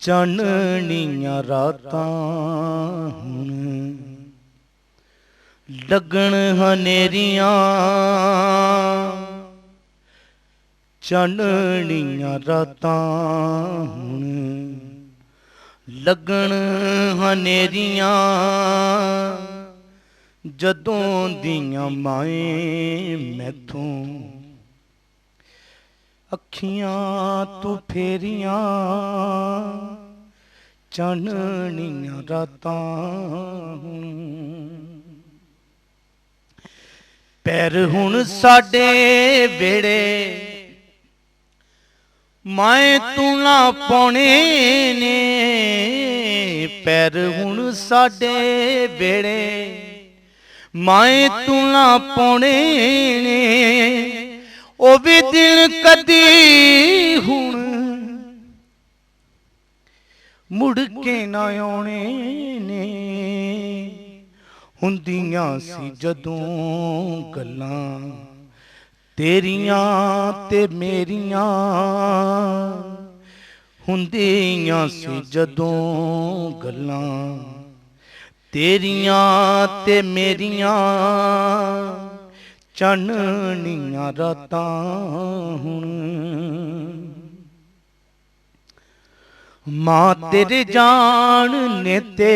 ਚਾਨਣੀਆਂ ਰਾਤਾਂ ਹੁਣ ਲੱਗਣ ਹਨੇਰੀਆਂ, ਚਾਨਣੀਆਂ ਰਾਤਾਂ ਹੁਣ ਲੱਗਣ ਹਨੇਰੀਆਂ, ਜਦੋਂ ਦੀਆਂ ਮਾਏ ਮੈਥੋਂ ਅੱਖੀਆਂ ਤੂੰ ਫੇਰੀਆਂ, ਚਾਨਣੀਆਂ ਰਾਤਾਂ ਹੁਣ। ਪੈਰ ਹੁਣ ਸਾਡੇ ਵੇੜੇ ਮਾਏ ਤੂੰ ਨਾ ਪਾਉਣੇ ਨੇ, ਪੈਰ ਹੁਣ ਸਾਡੇ ਵੇੜੇ ਮਾਏ ਤੂੰ ਨਾ ਪਾਉਣੇ ਨੇ, ਉਹ ਵੀ ਦਿਨ ਕਦੀ ਹੁਣ ਮੁੜ ਕੇ ਨਾ ਆਉਣੇ ਨੇ। ਹੁੰਦੀਆਂ ਸੀ ਜਦੋਂ ਗੱਲਾਂ ਤੇਰੀਆਂ ਤੇ ਮੇਰੀਆਂ, ਹੁੰਦੀਆਂ ਸੀ ਜਦੋਂ ਗੱਲਾਂ ਤੇਰੀਆਂ ਤੇ ਮੇਰੀਆਂ, ਚਾਨਣੀਆਂ ਰਾਤਾਂ ਹੁਣ। ਮਾਂ ਤੇਰੇ ਜਾਣ ਨੇ ਤੇ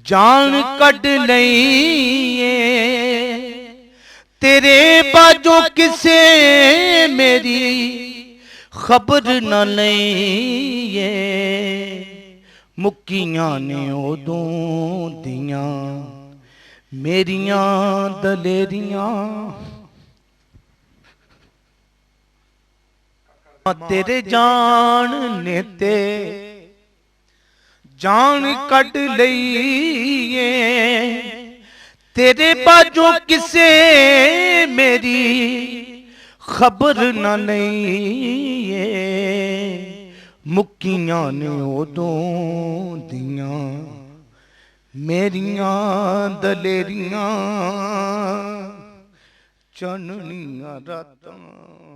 ਜਾਨ ਕੱਢ ਲਈ ਏ, ਤੇਰੇ ਬਾਝੋਂ ਕਿਸੇ ਮੇਰੀ ਖਬਰ ਨਾ ਲਈ ਏ। ਮੁੱਕੀਆਂ ਨੇ ਉਦੋਂ ਦੀਆਂ ਮੇਰੀਆਂ ਦਲੇਰੀਆਂ, ਤੇਰੇ ਜਾਣ ਨੇ ਤੇ ਜਾਨ ਕੱਢ ਲਈ ਏ, ਤੇਰੇ ਬਾਝੋਂ ਕਿਸੇ ਮੇਰੀ ਖਬਰ ਨਾ ਲਈ ਏ। ਮੁੱਕੀਆਂ ਨੇ ਉਦੋਂ ਦੀਆਂ ਮੇਰੀਆਂ ਦਲੇਰੀਆਂ, ਚਾਨਣੀਆਂ ਰਾਤਾਂ।